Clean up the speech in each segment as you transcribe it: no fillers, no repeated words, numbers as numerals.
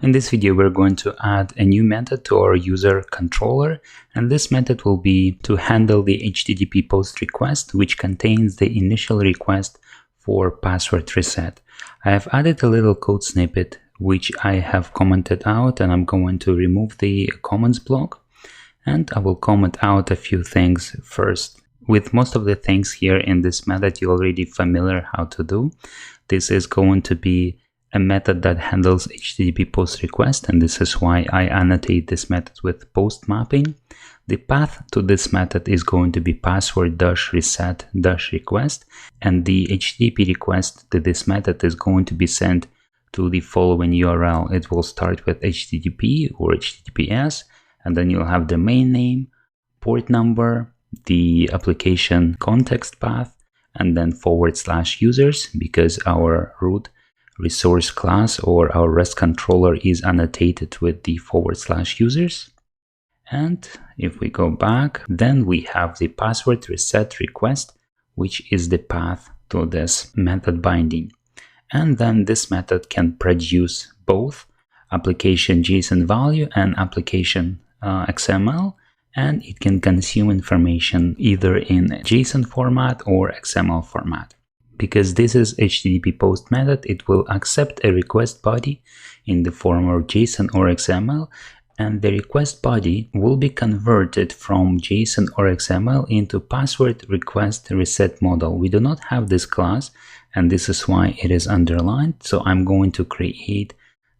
In this video, we're going to add a new method to our user controller, and this method will be to handle the HTTP post request, which contains the initial request for password reset. I have added a little code snippet, which I have commented out, and I'm going to remove the comments block, and I will comment out a few things first. With most of the things here in this method, you're already familiar how to do. This is going to be a method that handles HTTP post request, and this is why I annotate this method with post mapping. The path to this method is going to be password-reset-request, and the HTTP request to this method is going to be sent to the following URL. It will start with HTTP or HTTPS, and then you'll have domain name, port number, the application context path, and then /users, because our root resource class or our REST controller is annotated with the /users. And if we go back, then we have the password reset request, which is the path to this method binding. And then this method can produce both application JSON value and application XML, and it can consume information either in JSON format or XML format. Because this is HTTP post method, it will accept a request body in the form of JSON or XML, and the request body will be converted from JSON or XML into password request reset model. We do not have this class, and this is why it is underlined. So I'm going to create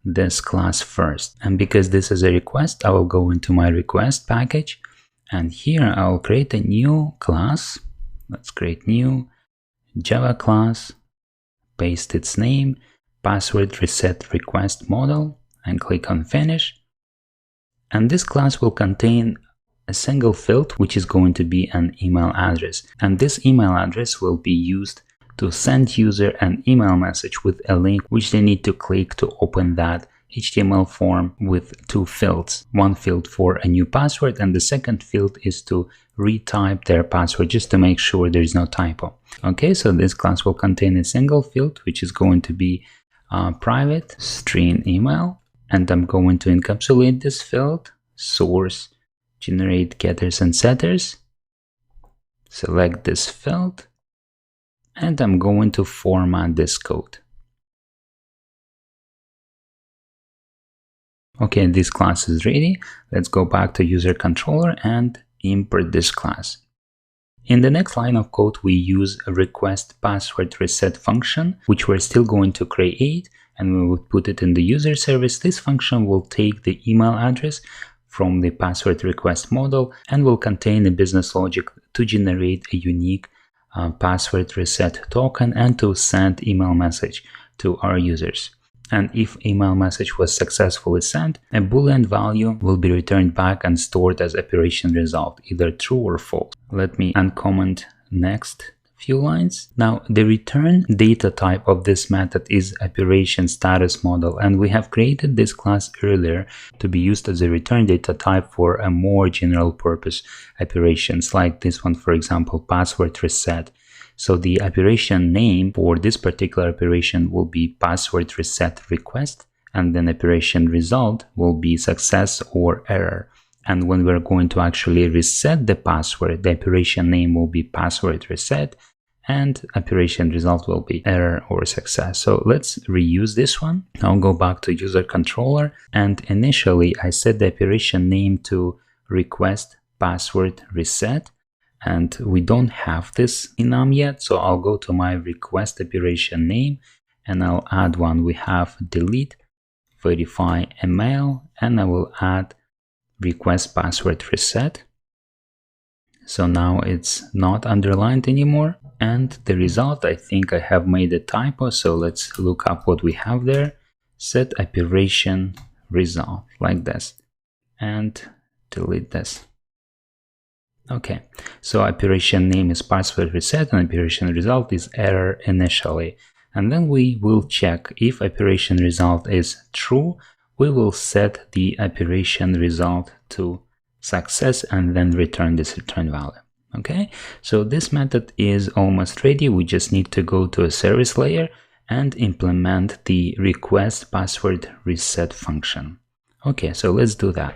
this class first. And because this is a request, I will go into my request package, and here I'll create a new class. Let's create new Java class, paste its name, password reset request model, and click on finish. And this class will contain a single field, which is going to be an email address. And this email address will be used to send user an email message with a link which they need to click to open that HTML form with two fields. One field for a new password, and the second field is to retype their password just to make sure there is no typo. Okay, so this class will contain a single field, which is going to be private string email, and I'm going to encapsulate this field, source, generate getters and setters, select this field, and I'm going to format this code. Okay, this class is ready. Let's go back to user controller and import this class. In the next line of code, we use a request password reset function, which we're still going to create, and we will put it in the user service. This function will take the email address from the password request model and will contain a business logic to generate a unique password reset token and to send email message to our users. And if email message was successfully sent, a boolean value will be returned back and stored as operation result, either true or false. Let me uncomment next few lines. Now, the return data type of this method is operation status model, and we have created this class earlier to be used as a return data type for a more general purpose operations like this one, for example, password reset. So the operation name for this particular operation will be password reset request, and then operation result will be success or error. And when we're going to actually reset the password, the operation name will be password reset, and operation result will be error or success. So let's reuse this one. I'll go back to user controller, and initially I set the operation name to request password reset, and we don't have this enum yet, so I'll go to my request operation name and I'll add one. We have delete, verify email, and I will add request password reset. So now it's not underlined anymore. And the result, I think I have made a typo, so let's look up what we have there. Set operation result, like this, and delete this. Okay, so operation name is password reset and operation result is error initially. And then we will check if operation result is true. We will set the operation result to success and then return this return value. Okay, so this method is almost ready. We just need to go to a service layer and implement the request password reset function. Okay, so let's do that.